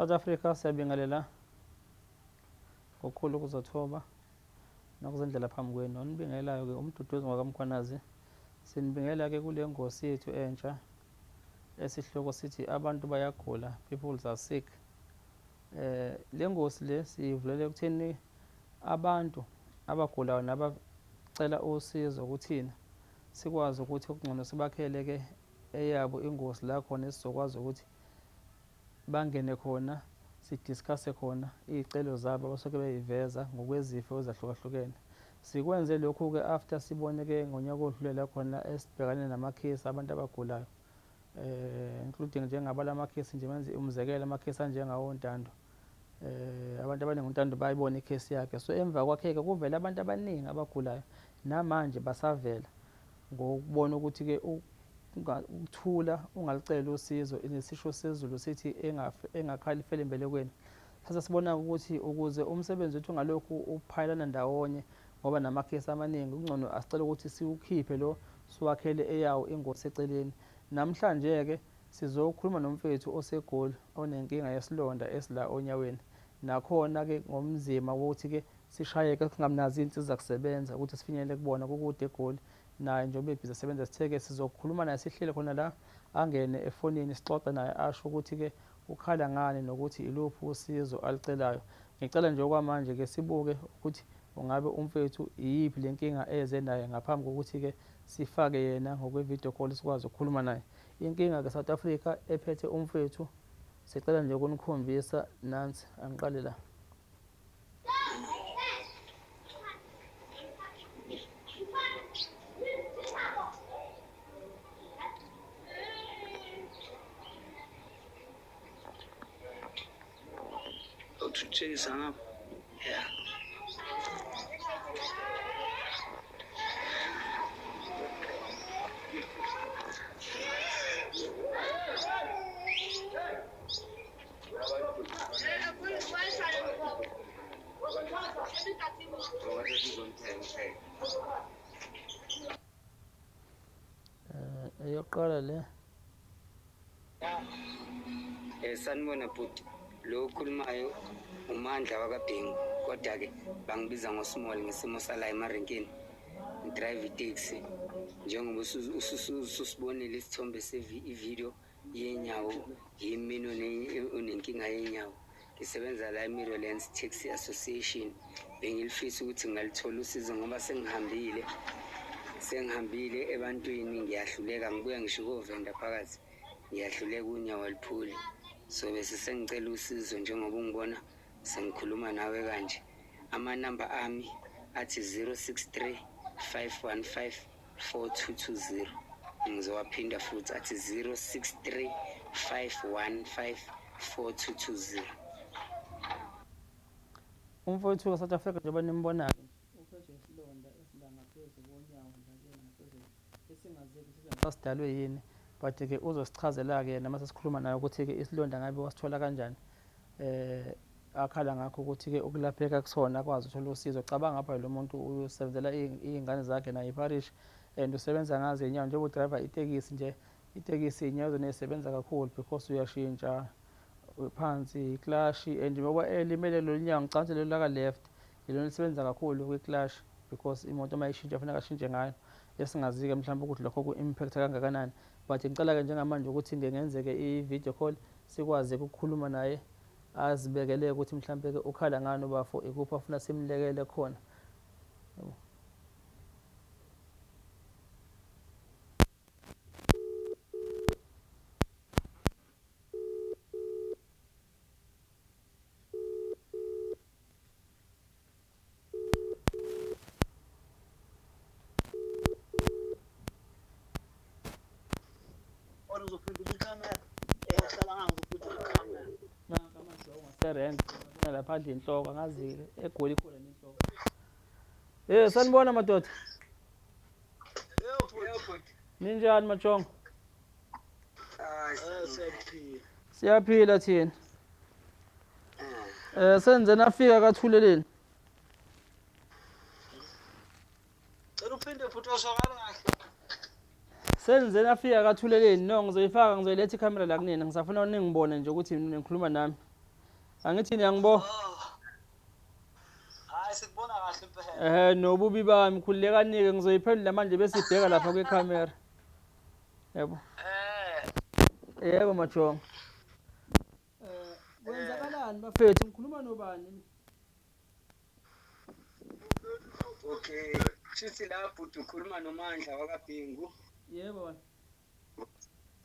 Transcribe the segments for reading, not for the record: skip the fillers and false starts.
South Africa siyabingelela ngokukhulu ukuzothoba nokuzendlela phambi kwenu. Onibingelayo-ke umduduzi ngwakamkhwanazi. Sinibingela-ke kule ngosi yethu entsha esihloko sithi abantu bayagula, people are sick. Le ngosi le sivulele ekutheni abantu abagulayo nabacela usizo kuthina sikwazi ukuthi okungcono sibakhele-ke eyabo ingosi la khona esizokwazi ukuthi bangene khona sidiscusse khona iy'celo zabo abasuke beyiveza ngokwezifo ezahlukahlukene. Sikwenze lokhu-ke after sibone-ke ngonyaka odlulela khona esibhekane namakhesi abantu abagulayo, including njengabala makhesi nje menze umzekelo amakhesi anjengawo Ntando. Abantu abaningi uNtando bayibona ikhesi yakhe, so emva kwakhe-ke kuvele abantu abaningi abagulayo namanje basavela ngokubona ukuthi-ke ukuthula ungalicela usizo nesisho sezulu sithi engakhali ifele embelekweni. Sasa sibona ukuthi ukuze umsebenzi wethu ungalokhu uphayelana ndawonye ngoba namakhesi amaningi, kungcono asicela ukuthi siwukhiphe lo siwakhele eyawo ingosi eceleni. Namhlanje-ke sizokhuluma nomfethu oseGoli onenkinga yesilonda esila onyaweni. Nakhona-ke ngomzima wokuthi-ke sishayeke singamnazi iy'nsiza kusebenza ukuthi sifinyelele kubona kukude eGoli. Naye njengoba ebhizi asebenza sithe-ke sizokhuluma naye sihlele khona la angene efonini sixoxe naye asho ukuthi-ke ukhala ngani nokuthi iluphi usizo alicelayo. Ngicela nje okwamanje-ke sibuke ukuthi ungabe umfethu iyiphi le nkinga eze naye ngaphambi kokuthi-ke sifake yena ngokwe-video call sikwazi ukukhuluma naye. Inkinga-ke South Africa ephethe umfethu sicela nje ukunikhombisa nansi, angiqale la. Utshisa ngapha. Yeah. Eyokuqala le. Sanibona bhuti, lo okhulumayo uMandla wakaBhengu, kodwa-ke bangibiza ngoSmall ngesimo sala emarenkeni. Ngidrive itaxi njengoba ususibonile isithombe ivideo yenyawo yimina onenkinga yenyawo. Ngisebenza la eMiddlelands Taxi Association. Bengilifisa ukuthi ngalithola usizo ngoba sengihambile ebantwini ngiyahluleka, ngibuya ngisho kovenda phakathi ngiyahluleka unyawo aliphuli. So bese sengicela usizo njengoba ungibona sengikhuluma nawe kanje. Amanamba ami athi 063 515 4220. Ngizowaphinda futhi athi 063 515 4220. Umfowethu South Africa njengoba nimbonayo uphethwe isilonda esilangaphezu konyawo ngaphezulu esingaziwa ukuthi sasidalwe yini, but-ke uzosichazela-ke yena mase sikhuluma naye ukuthi-ke isilonda ngabe wasithola kanjani, akhala ngakho ukuthi-ke ukulapheka kusona akwazi ukuthola usizo. Cabanga ngapha lo muntu usebenzela iy'ngane zakhe naye iparish and usebenza ngazo iy'nyawo njengoba udrayiva itekisi nje. Itekisi iy'nyawo zona zisebenza kakhulu because uyashintsha phansi iklashi and njengoba elimele lolu nyawo ngicabanga lolu laka-left yilona lisebenza kakhulu kwi-clash because imoto uma ishintsha kufanele ashintshe ngayo. Esingazi-ke mhlawumbe ukuthi lokho ku-impact kangakanani, but ngicela-ke njengamanje ukuthi ngenzeke i-video call sikwazi ukukhuluma naye azibekele ukuthi mhlawumbe-ke ukhala ngani ubafo ikuphi afuna simlekele khona. Laphandle inhloko angazi eGoli khona nenhloko. Sanibona madoda. Ninjani Machongo? Siyaphila thina. Senze nafika kaThuleleni. Cela uphinde futhi osokala kahle. Senze nafika kaThuleleni. No, ngizoyifaka ngizoyiletha ikamera la kunina. Ngisafuna uningibone nje ukuthi ngikhuluma nami. Angithini yangibo? Oh. Hayi sikubona kahle impela. Nobubi bami khululeka-ke ngizoyiphendula manje bese ibheka lapha kwikhamera. Yebo. Yebo majongo. Kwenzakalani bafethu ngikhuluma nobani? Okay, shithi lapho ukhuluma noMandla wakabhingu. Yebo bani.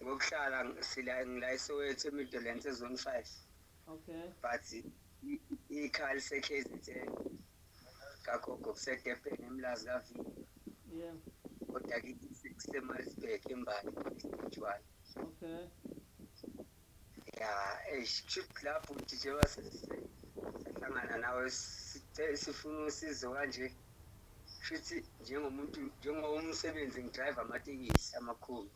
Ngokuhlala ngila eSoweto eMidlands ezone 5. Okay. But ikhaya liseKZN. Kagogo kuseDurban eMlazi kaVini. Yebo. Kodwa kithi kuseMaritzburg eMbali eStutjwana. Okay. Ya, shithi lapho njengoba sahlangana nawe sifuna usizo kanje. Shithi njengomsebenzi ngidrive amatekisi amakhulu.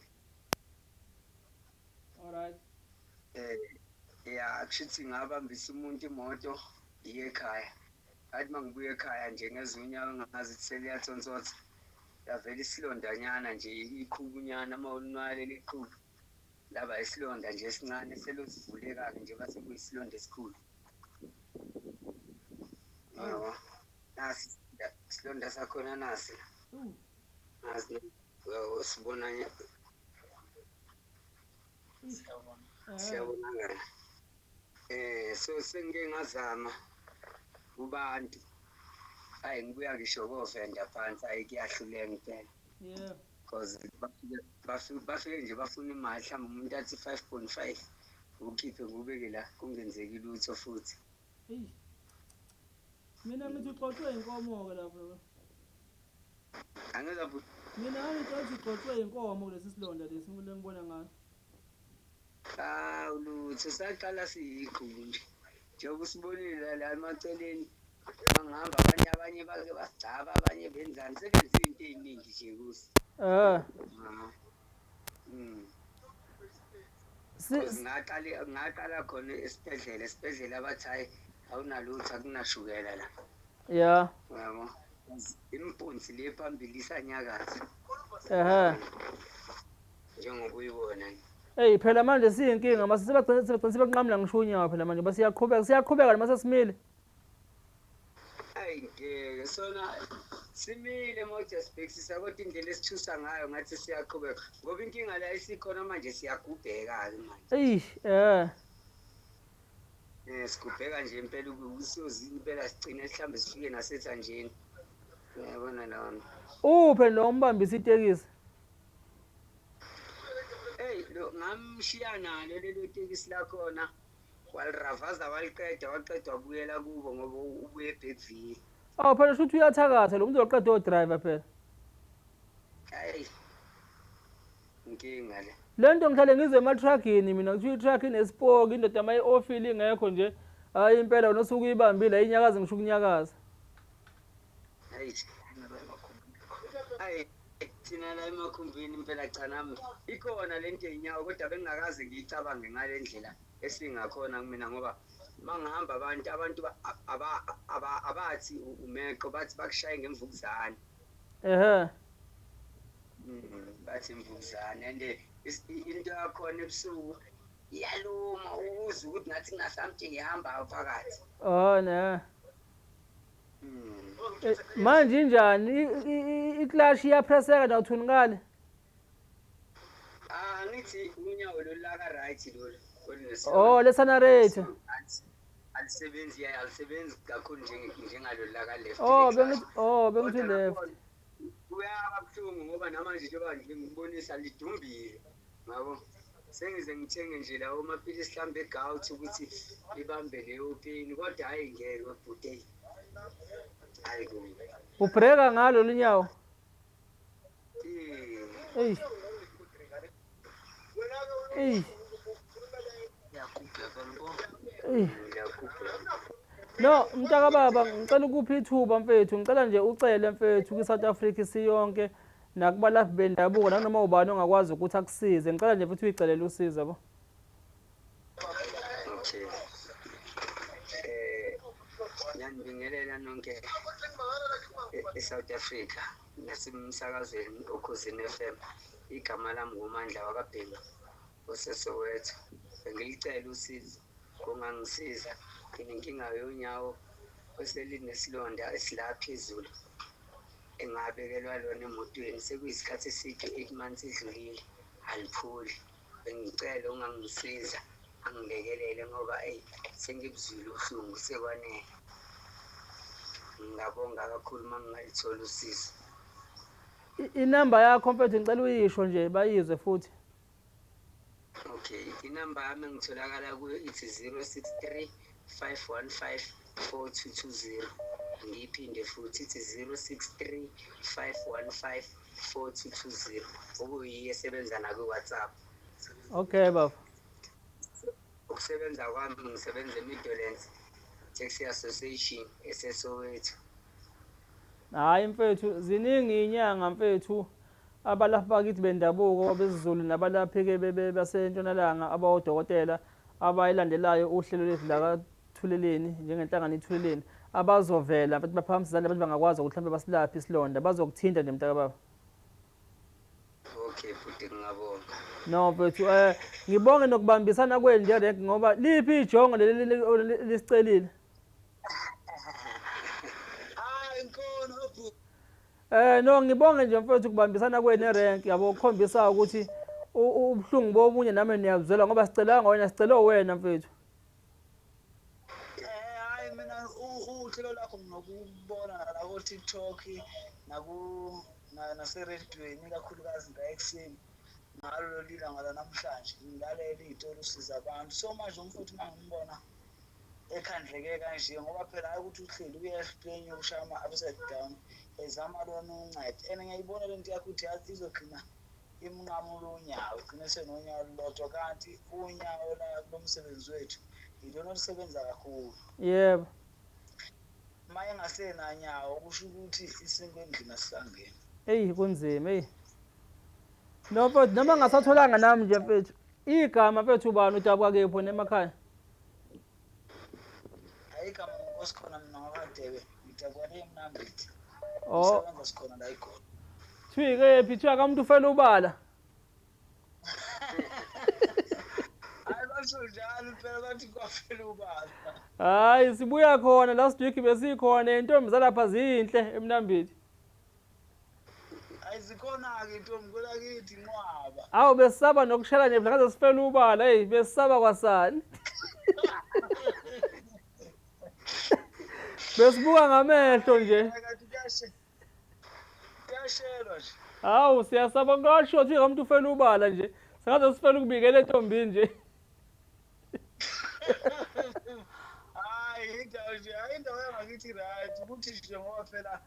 Alright. Ya kushithi ngabambisa umuntu imoto iye ekhaya. Athi mangibuye ekhaya nje ngezunyawo ngazi seliyathontotha. Yavela isilondanyana nje ikhubunyana mawunwale liqhubu. Laba isilonda nje esincane selosivuleka nje base kuyisilonda esikhulu. Yebo. Nasi isilonda sakhona nasi. Nasi usibona siyabonakala. So sengike ngazama kubantu. Hayi ngibuya ngisho kovenda phansi ayikuyahluleka impela. Yeah. Because bafike nje bafuna imali mhlawumbe umuntu athi 5.5 ukhiphe ngubeke la kungenzeki lutho futhi. Mina ngithi uxoxwe inkomo ke lapho. Angizaphu Mina ngithi uxoxwe inkomo kulesi silonda lesi ngibona ngayo. Ulutho saqala siyiqhubu nje. Njengoba usibonile la emaceleni bangihamba abanye bake basigcaba abanye benzani sebenza izinto eziningi nje kusi. Ngaqala khona esibhedlela abathi hayi awunalutho akunashukela la. Yeah. Yabo. Impunzi le phambili isanyakaza. Njengoba uyibona. Hey phela manje siyinkinga mase sebagcina sebanqamla ngisho unyawo phela manje siyaqhubeka mase simile. Hayi ngeke sona simile moja sibhekisisa kodwa indlela esithusa ngayo ngathi siyaqhubeka ngoba inkinga la isikhona manje siyagubheka manje. Sigubheka nje impela ukusozini impela sigcine mhlambe sifike nasethanjeni. Uyabona lawo. Uphe lo mbambisa itekisi? Lo ngamshiya nalo lelo tekisi la khona waliravaza waqeda wabuyela kubo ngoba ubuye eBackville. Phela shuthi uyathakatha lo muntu oqeda odriver phela. Hayi. Inkinga le. Lento ngihlale ngizwe ema-truckini mina kuthiwa i-truck inespoke indoda mayi-ofile ingekho nje hayi impela nosuku uyibambile inyakaza ngisho ukunyakaza. Hayi thina la emakhumbini impela cha nami ikhona lento eyinyawo kodwa bengingakaze ngiyicabange ngale ndlela esingakhona kumina ngoba mangihamba abantu abathi umeqo bathi bakushaye ngemvukuzane. Bathi imvukuzane and into yakhona ebusuku iyaluma uzwe ukuthi ngathi ngasamthi ngihamba phakathi. Ne. Manje injani iclash iyapresseka nawuthunikale? Ngithi unyawo lolaka right lolu. Lesanarate. Alisebenzi kakhulu njengalolaka left. Bengithi left. Uyabuhlungu ngoba namanje njengoba ngibonisa lidumbile. Ngabo sengize ngithenge nje lawo maphilisi mhlambe egout ukuthi libambe leyo pain kodwa hayi ngeke webhude. Hayi kumbe. Ubreka ngalo lunyawo? No, mntaka baba ngicela ukuphi ithuba mfethu ngicela nje ucele mfethu kwi-South Africa isiyonke nakubalafi bendabuko nanoma ubani ongakwazi ukuthi akusize ngicela nje futhi uyicelela usizo yabo. Okay. Ngiyanibingelela nonke eSouth Africa nasemsakazweni Ukhozi FM. Igama lami nguMandla wakabhingu oseSoweto. Bengilicela usizo kungangisiza nginenkinga yonyawo eselinesilonda esila phezulu engabekelwa lona emotweni sekuyisikhathi eside 8 months edlulile aliphuli bengicela ungangisiza angilekelele ngoba sengibuzwile ubuhlungu sekwanele ngingabonga kakhulu uma ngingalithola usizo. Inamba yakho mfethu ngicela uyisho nje bayizwe futhi. Okay, inamba yami ngitholakala kuyo ithi 063 515 4220. Ngiyiphinde futhi ithi 063 515 4220. Okuyiyo esebenza naku-WhatsApp. Okay baba. Ukusebenza kwami ngisebenza eMidlands Taxi Association eseSoweto. Hayi mfethu ziningi inyanga mfethu abalaphi bakithi bendabuko besiZulu nabalaphi-ke basentshonalanga abawodokotela abayilandelayo uhlelo lwethu lakaThuleleni njengenhlangano iThuleleni abazovela mfethu baphakamisane abantu bangakwazi ukuthi mhlawumbe basilaphe isilonda bazokuthinta nje mntakababa. Okay futhi ngingabonga. No mfethu ngibonge nokubambisana kwenu nje renki ngoba liphi ijongo lesicelile. No ngibonge nje mfethu ukubambisana kwenu erenki yabo ukukhombisa ukuthi ubuhlungu bomunye nami niyazwela ngoba sicelanga wena sicelo wena mfethu. Hayi mina uhlelo lakho nginokubona la ku TikTok naserediyweni kakhulukazi ngayekuseni ngalo lilanga lanamhlanje ngilalela iy'tori usiza abantu so manje umfuthu uma ngimbona ekhandleke kanje ngoba phela hayi ukuthi uhleli uye-explain ukushaya ama-upside down ezama lona uncede and ngiyayibona le nto yakho ukuthi yazi izogcina imnqamula unyawo igcine senonyawo lulodwa kanti unyawo lo msebenzi wethu yilona olusebenza kakhulu. Yebo. Uma engasenanyawo kusho ukuthi isinkwa endlini asisangeni. Eyi kunzima eyi. No mfethu noma ngasatholanga nami nje mfethu igama mfethu ubani udabuka kephi emakhaya? Igama ngosikhona mina ngakadebe ngidabuka le Mnambithi. Oh. Ngisebenza sikhona la ikhona. Kephi kuthiwa kamuntu ufela ubala. Hayi basho njalo phela bathi kwafela ubala. Hayi sibuya khona last week besikhona intombi zalapha zinhle eMnambithi. Ayizikhona-ke intombi kwelakithi inqwaba. Awu besisaba nokushela nje mhla ngaze sifela ubala hey besisaba kwasani. Besibuka ngamehlo nje. Kuyashelwa nje. Hawu siyasaba ngasho ukuthi umuntu ufela ubala nje. Sengaze sifela ukubikela entombini nje. Hayi indawo nje indawo yangakithi right ukuthi nje ngoba phela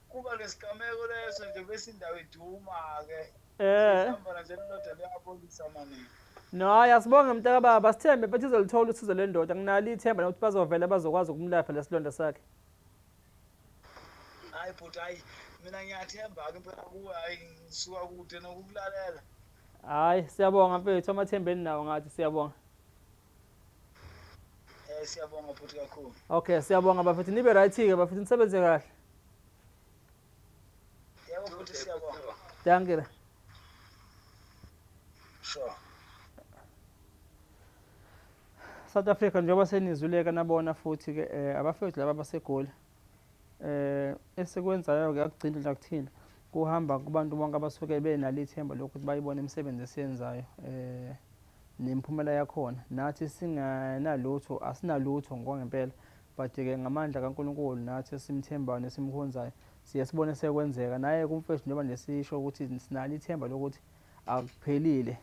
kuba lesigameko leso nje bese indawo iduma-ke. Ihamba nje lilodwa liyabolisa maningi. No hayi asibonge mntakababa sithembe mfethu izolithola usizo le ndoda nginalo ithemba nokuthi bazovela bazokwazi ukumlapha lesilonda sakhe. Hayi bhuti hayi mina ngiyathemba-ke impela kuwe hayi ngisuka kude nokukulalela. Hayi siyabonga mfethu amathembeni nawo ngathi siyabonga. Siyabonga bhuti kakhulu. Okay siyabonga bafethu nibe right-ke bafethu nisebenze kahle. Yebo bhuti siyabonga. Danke. Sure. South Africa njengoba senizuleka nabona futhi-ke abafethu laba baseGoli esekwenzayo-ke akugcini nje kuthina kuhamba kubantu bonke abasuke benalo ithemba lokuthi bayibone imisebenzi esiyenzayo nemiphumela yakhona nathi singenalutho asinalutho ngokungempela but-ke ngamandla kaNkulunkulu nathi esimthembayo nesimkhonzayo siye sibone sekwenzeka naye kumfethu njengoba nesisho ukuthi sinalo ithemba lokuthi akuphelile.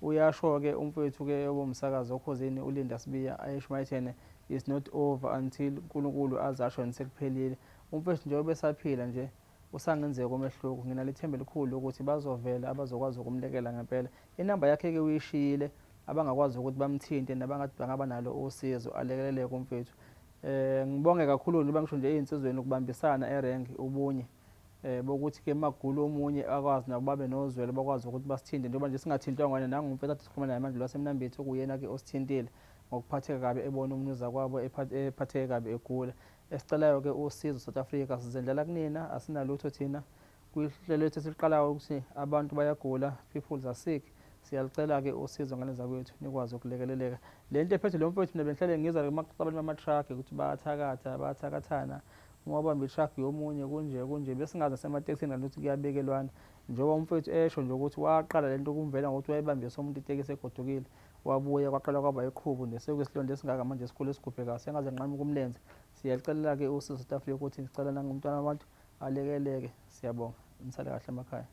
Uyasho-ke umfethu-ke obomsakazi okhosini uLinda Sibiya ayisho mayithene is not over until uNkulunkulu azasho nisekuphelile. Umfethu njengoba besaphila nje usangenzeka umehluko nginalo ithemba elikhulu ukuthi bazovela abazokwazi ukumlekela ngempela. Inamba yakhe-ke uyishiyile abangakwazi ukuthi bamthinte nabangathi bangaba nalo usizo alekeleleke umfethu. Ngibonge kakhulu njengoba ngisho nje ey'nsizweni ukubambisana erenki ubunye bokuthi-ke magulo omunye akwazi nabo babe nozwelo bakwazi ukuthi basithinte njengoba nje singathintwa ngwana nangumfethu athi sikhuluma naye manje lwaseMnambithi okuyena-ke osithintile ngokuphatheka kabi ebona umunuza kwabo ephatheke kabi egula. Esicelayo-ke usizo South Africa sizendlela kunina asinalutho thina kwihlelo lethu esiqalayo ukuthi abantu bayagula, people are sick. Siyalicela-ke usizo ngane zakwethu nikwazi ukulekeleleka. Le nto ephethe lo mfowethu mina bengihlale ngizwa kumaxoxa abantu bama-truck ukuthi bayathakathana uma ubamba i-truck yomunye kunje besingazi nasematekisini kanti ukuthi kuyabekelwana. Njengoba umfowethu esho nje ukuthi waqala le nto kumvela ngokuthi wayebambise omuntu itekisi egodukile, wabuya kwaqala kwaba yiqhubu nje sekuyisilonda esingaka manje esikhulu esigubhekayo sengaze nqamuke umlenze. Siyalicela-ke usizo South Africa ukuthi sicela nangomntwana wabantu alekeleke. Siyabonga, nisale kahle emakhaya.